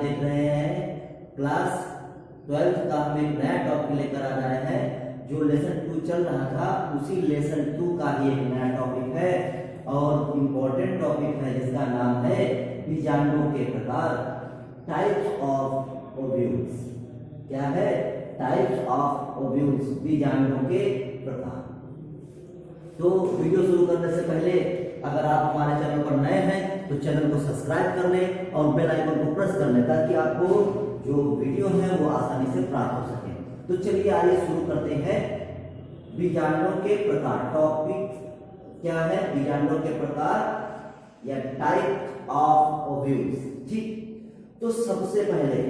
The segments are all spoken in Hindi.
देख रहे हैं क्लास 12th का हम एक नया टॉपिक लेकर आ रहे हैं। जो लेसन 2 चल रहा था उसी लेसन 2 का ही एक नया टॉपिक है और इम्पोर्टेंट टॉपिक है जिसका नाम है बीजांडों के प्रकार, टाइप्स ऑफ ओव्यूल्स। क्या है? टाइप्स ऑफ ओव्यूल्स, बीजांडों के प्रकार। तो वीडियो शुरू करने से पहले अगर आप हमारे चैनल पर नए हैं तो चैनल को सब्सक्राइब कर लें और बेल आइकन को प्रेस कर लें ताकि आपको जो वीडियो है वो आसानी से प्राप्त हो सके। तो चलिए आइए शुरू करते हैं। बीजांडों के प्रकार, टॉपिक क्या है? बीजांडों के प्रकार या टाइप ऑफ ओव्यूल्स। ठीक, तो सबसे पहले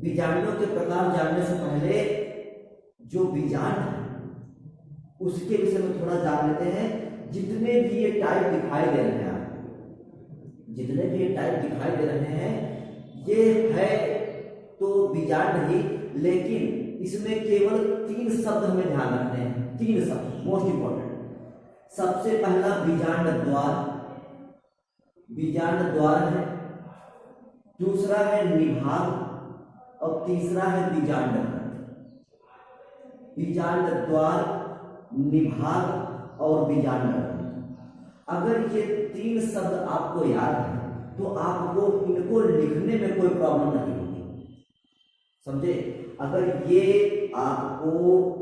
बीजांडों के प्रकार जानने से पहले जो बीजांड है उसके विषय में थोड़ा जान लेते हैं। जितने भी ये टाइप दिखाई दे रहे हैं आपको, जितने भी ये टाइप दिखाई दे रहे हैं ये है तो बीजांड ही, लेकिन इसमें केवल 3 शब्द हमें ध्यान रखने हैं। 3 शब्द मोस्ट इंपॉर्टेंट। सबसे पहला बीजांड द्वार, बीजांड द्वार है। दूसरा है निभाग और तीसरा है बीजांड व्रत। बीजांड द्वार, निभाग और बीजांड व्रत। अगर ये 3 शब्द आपको याद है तो आपको इनको लिखने में कोई प्रॉब्लम नहीं होगी। समझे? अगर ये आपको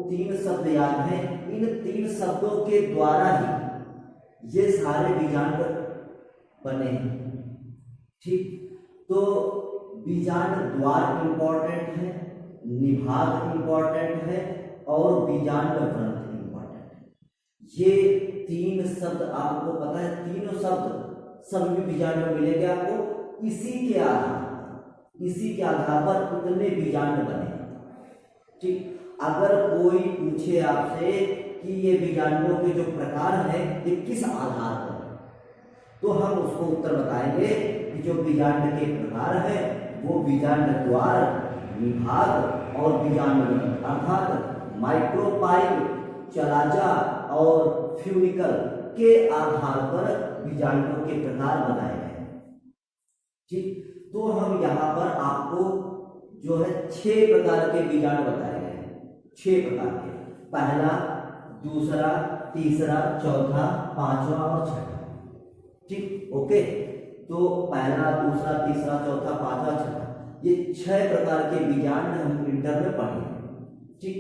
3 शब्द याद हैं, इन 3 शब्दों के द्वारा ही ये सारे बीजांड बने हैं। ठीक, तो बीजांड द्वार इंपॉर्टेंट है, निभाग इंपॉर्टेंट है और बीजांड व्रत इंपॉर्टेंट है। ये 3 शब्द आपको पता है, तीनों शब्द सभी भी बीजांड में मिलेंगे आपको। इसी के आधार पर इतने बीजांड बने। ठीक, अगर कोई पूछे आपसे कि ये बीजांडों के जो प्रकार हैं ये किस आधार पर, तो हम उसको उत्तर बताएंगे कि जो बीजांड के प्रकार है वो बीजांड द्वार, निभाग और बीजांड व्रत अर्थात माइक्रोपाइल, चलाजा और फ्यूनिकल के आधार पर बीजांडों के प्रकार बनाए गए। ठीक, तो हम यहाँ पर आपको जो है 6 प्रकार के बीजांड बताए गए हैं। 6 प्रकार के, पहला, दूसरा, तीसरा, चौथा, 5वां और 6वां। ठीक, ओके। तो पहला, दूसरा, तीसरा, चौथा, 5वां, 6वां, ये 6 प्रकार के बीजांड हम इंटर में पढ़े। ठीक,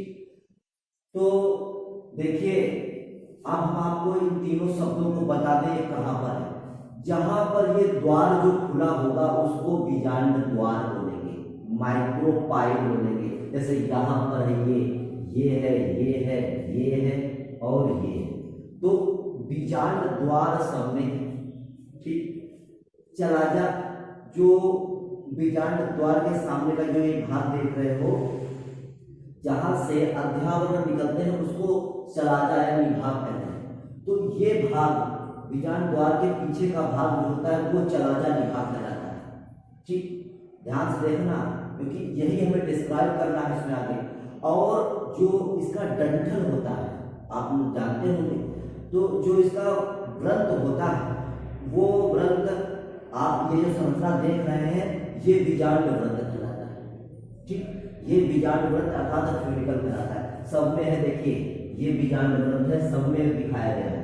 तो देखिए अब हम आपको इन तीनों शब्दों को बता दें कहां पर है। जहां पर ये द्वार जो खुला होगा उसको बीजांड द्वार बोलेंगे, माइक्रोपाइल बोलेंगे। जैसे यहाँ पर है ये है, ये है, ये है और ये है, तो बीजांड द्वार सब में है। ठीक, चलाजा, जो बीजांड द्वार के सामने का जो ये भाग देख रहे हो जहां से अध्यावरण निकलते हैं उसको चलाजा या निभाग कहते हैं। तो ये भाग बीजांड द्वार के पीछे का भाग जो होता है वो चलाजा, निभाग कहलाता है। ठीक, ध्यान से देखना क्योंकि यही हमें डिस्क्राइब करना है इसमें आगे। और जो इसका डंठल होता है आप लोग जानते होंगे, तो जो इसका व्रत होता है वो व्रत आप ये जो संरचना देख रहे हैं ये बीजांड व्रत कहलाता है। ठीक, ये बीजांड व्रत अर्थात फ्यूनिकल कहलाता है। सब में है, देखिए ये बीजांड व्रत है, सब में दिखाया गया है।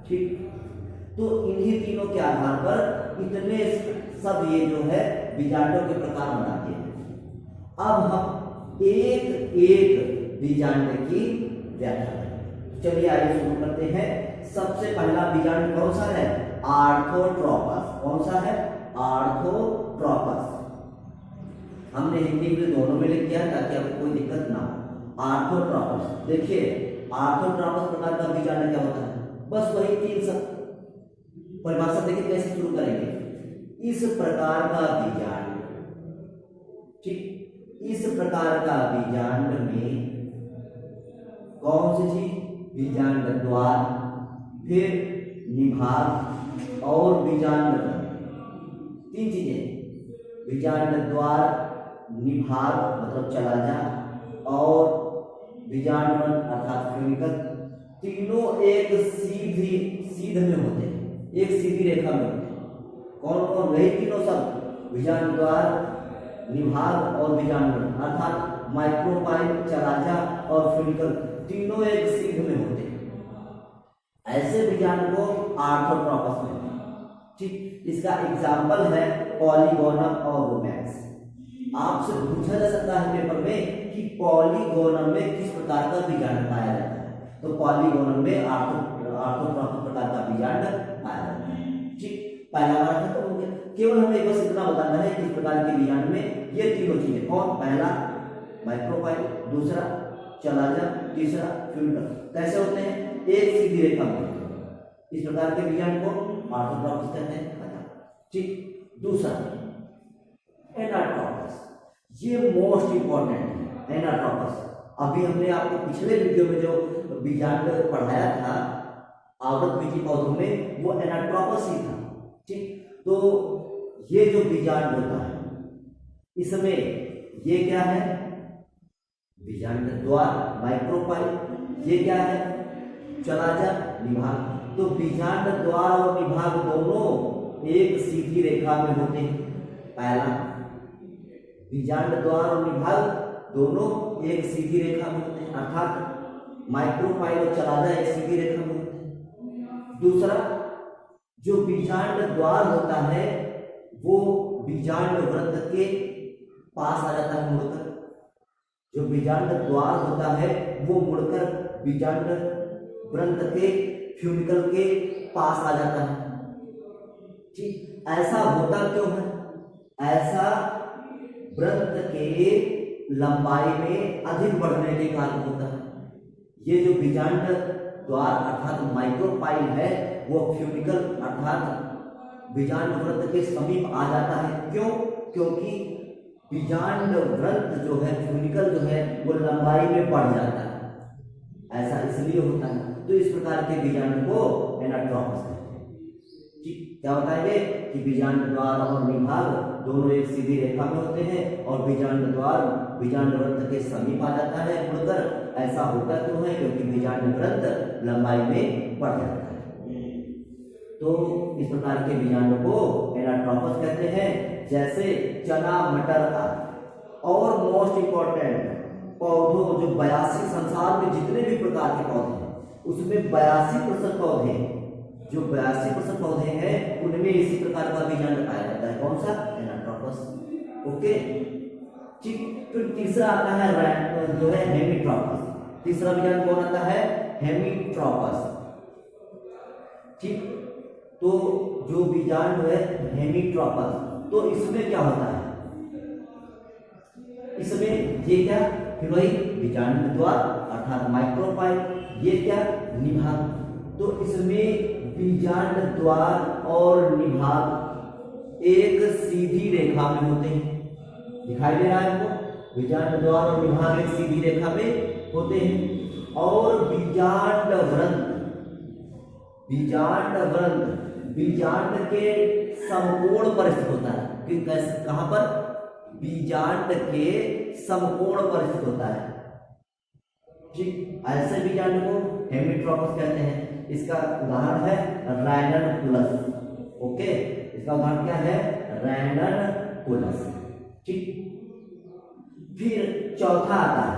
ठीक, तो इन्हीं तीनों के आधार पर इतने सब ये जो है बीजांडों के प्रकार बनाते हैं। अब हम एक एक बीजांड की व्याख्या करें। चलिए आइए शुरू करते हैं। सबसे पहला बीजांड कौन सा है? आर्थोट्रोपस। कौन सा है? आर्थोट्रोपस। हमने हिंदी इंग्लिश दोनों में लिख दिया ताकि आपको कोई दिक्कत ना हो। आर्थोट्रोपस, देखिए आर्थोट्रोपस प्रकार का बीजांड क्या होता है? बस वही 3 शब्द। परिभाषा देखिए कैसे शुरू करेंगे। इस प्रकार का बीजांड, ठीक, इस प्रकार का बीजांड में कौन सी चीज? बीजांड द्वार, फिर निभाग और बीजांड व्रत। 3 चीजें, बीजांड द्वार, निभाग मतलब चलाजा और बीजांड व्रत अर्थात फ्यूनिकल, तीनों एक सीध में होते हैं, एक सीधी रेखा में होते हैं। कौन कौन? वही तीनों शब्द, बीजांड द्वार, निभाग और बीजांड अर्थात माइक्रोपाइल, चलाजा और फ्यूनिकल तीनों एक सीध में होते हैं। ऐसे बीजांड को आर्थोट्रोपस में, ठीक। इसका एग्जाम्पल है पॉलीगोनम और रोमैक्स। आपसे पूछा जा सकता है पेपर में कि पॉलीगोनम में किस प्रकार का बीजांड पाया जाता है, तो पॉलीगोनम में आर्थोट्रोपस प्रकार का बीजांड पाया जाता है, ठीक। पहला वाला खत्म हो गया। केवल हमें बस इतना बताना है कि इस प्रकार के बीजांड में ये तीनों चीजें कौन, पहला माइक्रोपाइल, दूसरा चलाजा, तीसरा फ्यूनिकल कैसे होते हैं, एक सीधी रेखा में। इस प्रकार के बीजांड को आर्थोट्रोपस कहते हैं, ठीक। दूसरा एनाट्रोपस, ये मोस्ट इंपॉर्टेंट है एनाट्रोपस। अभी हमने आपको पिछले वीडियो में जो बीजांड पढ़ाया था आवृतबीजी पौधों में, वो एनाट्रोपस ही था, ठीक। तो ये जो बीजांड होता है इसमें ये क्या है, बीजांड द्वार माइक्रोपाइल, ये क्या है चलाजा, निभाग। तो बीजांड द्वार और निभाग दोनों एक सीधी रेखा में होते हैं। पहला, बीजांड द्वार और निभाग दोनों एक सीधी रेखा में होते हैं, अर्थात माइक्रोपाइल और चलाजा एक सीधी रेखा में होते हैं। दूसरा, जो बीजांड द्वार होता है वो बीजांड वृत्त के पास आ जाता है मुड़कर। जो बीजांड द्वार होता है वो मुड़कर बीजांड वृत्त के फ्यूनिकल के पास आ जाता है, ठीक। ऐसा होता क्यों है, ऐसा वृत्त के लंबाई में अधिक बढ़ने के कारण होता है। ये जो बीजांड द्वार अर्थात माइक्रोपाइल है वो फ्यूनिकल अर्थात बीजांड वृत्त के समीप आ जाता है। क्यों, क्योंकि बीजांड वृत्त जो है फ्यूनिकल जो है वो लंबाई में बढ़ जाता है, ऐसा इसलिए होता है। तो इस प्रकार के बीजांड को एनाट्रोपस कहते हैं, ठीक। क्या बताएंगे कि बीजांड द्वार और निभाग दोनों एक सीधी रेखा में होते हैं और बीजांड द्वार बीजांड वृत्त के समीप आ जाता है मुड़कर। ऐसा होता क्यों है, क्योंकि बीजांड वृत्त लंबाई में बढ़ जाता है। तो इस प्रकार के बीजांड को एनाट्रोपस कहते हैं। जैसे चना, मटर आदि। और मोस्ट इंपॉर्टेंट पौधों जो 82 संसार में जितने भी प्रकार के पौधे हैं उसमें 82% पौधे, जो 82% पौधे हैं उनमें इसी प्रकार का बीजांड पाया जाता है। कौन सा, एनाट्रोपस, ओके, ठीक। फिर तीसरा आता है जो है हेमीट्रोपस। तीसरा बीजांड कौन आता है, हेमीट्रोपस, ठीक। तो जो बीजांड है हेमीट्रोपस, तो इसमें क्या होता है, इसमें ये क्या, फिर वही बीजांड द्वार अर्थात माइक्रोपाइल, ये क्या निभाग। तो इसमें बीजांड द्वार और निभाग एक सीधी रेखा में होते हैं, दिखाई दे रहा है आपको, बीजांड द्वार और निभाग एक सीधी रेखा में होते हैं। और बीजांड वृत्त बीजांड के समकोण पर स्थित होता है। कि कैसे, कहां पर, बीजांड के समकोण पर स्थित होता है, ठीक। ऐसे बीजांड को हेमीट्रोपस कहते हैं। इसका उदाहरण है रैननकुलस, ओके, इसका उदाहरण क्या है, रैननकुलस, ठीक। फिर चौथा आता है,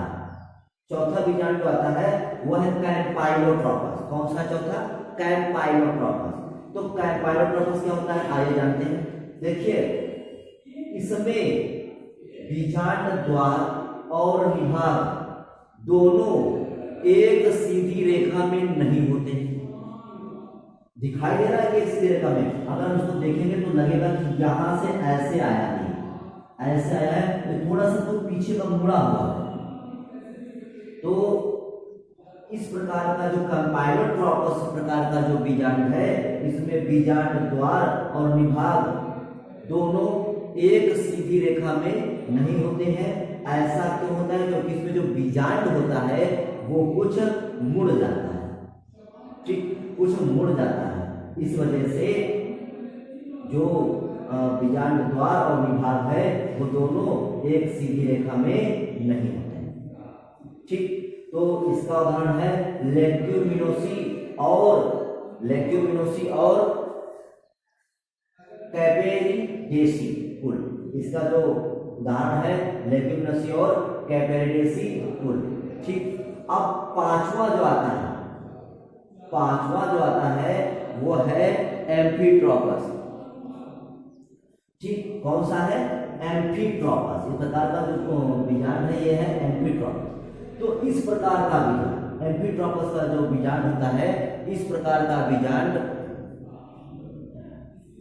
चौथा बीजांड जो आता है वह है कैम्पाइलोट्रोपस। कौन सा चौथा, कैम्पाइलोट्रोपस। तो कैम्पाइलोट्रोपस क्या होता है, आइए जानते हैं। देखिए, इसमें बीजांड द्वार और निभाग दोनों एक सीधी रेखा में नहीं होते हैं। दिखाई दे रहा है कि एक सीधी रेखा में, अगर हम उसको देखेंगे तो लगेगा कि यहां से ऐसे आया नहीं, ऐसे आया है, तो थोड़ा सा तो पीछे का मुड़ा हुआ है। तो इस प्रकार का जो कैम्पाइलोट्रोपस प्रकार का जो बीजांड है, इसमें बीजांड द्वार और निभाग दोनों एक सीधी रेखा में नहीं होते हैं। ऐसा क्यों होता है, क्योंकि इसमें जो बीजांड होता है वो कुछ मुड़ जाता है, ठीक, कुछ मुड़ जाता है। इस वजह से जो बीजांड द्वार और निभाग है वो दोनों एक सीधी रेखा में नहीं होते हैं, ठीक। तो इसका उदाहरण है लेग्यूमिनोसी और कैपेरिडेसी फूल। इसका जो उदाहरण है लेग्यूमिनेसी और कैपेरिडेसी कुल। ठीक, अब पांचवा जो आता है वो है एम्फीट्रोपस। ठीक, कौन सा है? एम्फीट्रोपस। इस प्रकार का जो बीजांड है ये है एम्फीट्रोपस। तो इस प्रकार का बीजांड, एम्फीट्रोपस का जो बीजांड होता है, इस प्रकार का बीजांड,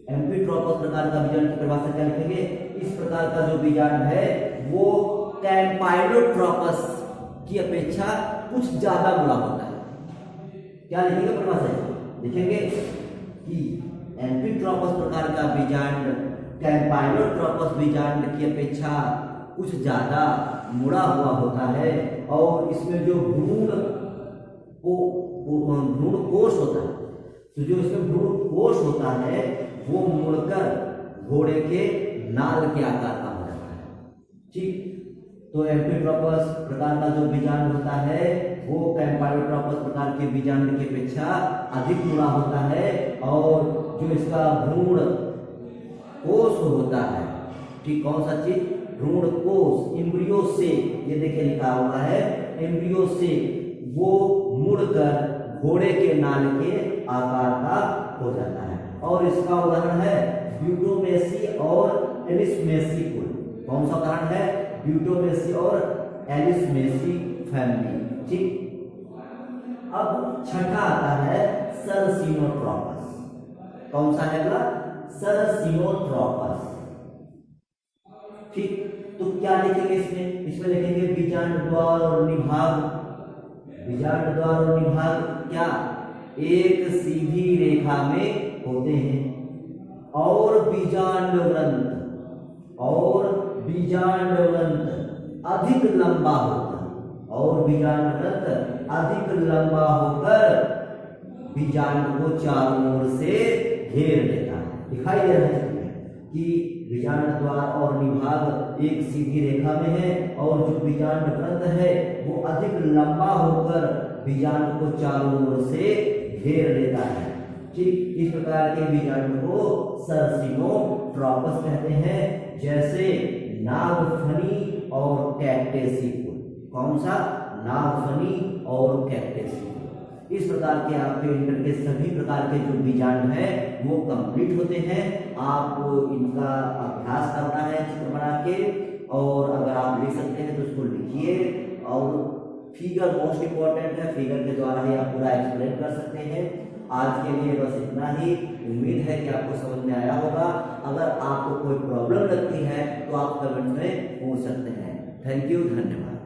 एम्फीट्रोपस प्रकार का बीजांड की परिभाषा क्या लिखेंगे? इस प्रकार का जो बीजांड है वो कैम्पाइलोट्रोपस की अपेक्षा कुछ ज्यादा बुरा होता है। क्या लिखेंगे परिभाषा? लिखेंगे कि एम्फीट्रोपस प्रकार का बीजांड कैम्पाइलोट्रोपस बीजांड की अपेक्षा कुछ ज्यादा मुड़ा हुआ होता है और इसमें जो भ्रूण कोष होता है, तो जो इसमें भ्रूण कोष होता है वो मुड़कर घोड़े के नाल के आकार का हो जाता है। ठीक, तो एम्फीट्रोपस प्रकार का जो बीजांड होता है वो कैम्पाइलोट्रोपस प्रकार के बीजांड की अपेक्षा अधिक मुड़ा होता है और जो इसका भ्रूण कोष होता है, ठीक, कौन सा चीज? भ्रूण कोष, एम्ब्रियो से, ये देखिए लिखा हुआ है एम्ब्रियो से, वो मुड़कर घोड़े के नाल के आकार का हो जाता है। और इसका उदाहरण है ब्यूटोमेसी और एलिसमेसी कुल। कौन सा उदाहरण है? ब्यूटोमेसी और एलिसमेसी फैमिली। ठीक, अब छठा आता है सरसिनोट्रोपस। कौन सा है? सरसिनोट्रोपस। ठीक, तो क्या लिखेंगे इसमें? इसमें लिखेंगे बीजांड द्वार और निभाग। बीजांड द्वार और निभाग क्या एक सीधी रेखा में होते हैं और बीजांड व्रंत अधिक लंबा होता है और बीजांड व्रंत अधिक लंबा होकर बीजांड को चारों ओर से घेर लेता है। दिखाई दे रहा है कि बीजांड द्वार और निभाग एक सीधी रेखा में है और जो बीजांड व्रंत है वो अधिक लंबा होकर बीजांड को चारों ओर से घेर लेता है। ठीक, इस प्रकार के बीजांड को सरसिनोट्रोपस कहते हैं, जैसे नागफनी और कैक्टेसी कुल। कौन सा? नागफनी और कैक्टेसी कुल। इस प्रकार के आपके इंटर के सभी प्रकार के जो बीजांड हैं वो कंप्लीट होते हैं। आपको इनका अभ्यास करना है चित्र बना के, और अगर आप लिख सकते हैं तो उसको लिखिए। और फिगर मोस्ट इंपॉर्टेंट है, फिगर के द्वारा ही आप पूरा एक्सप्लेन कर सकते हैं। आज के लिए बस इतना ही। उम्मीद है कि आपको समझ में आया होगा। अगर आपको कोई प्रॉब्लम लगती है तो आप कमेंट में पूछ सकते हैं। थैंक यू, धन्यवाद।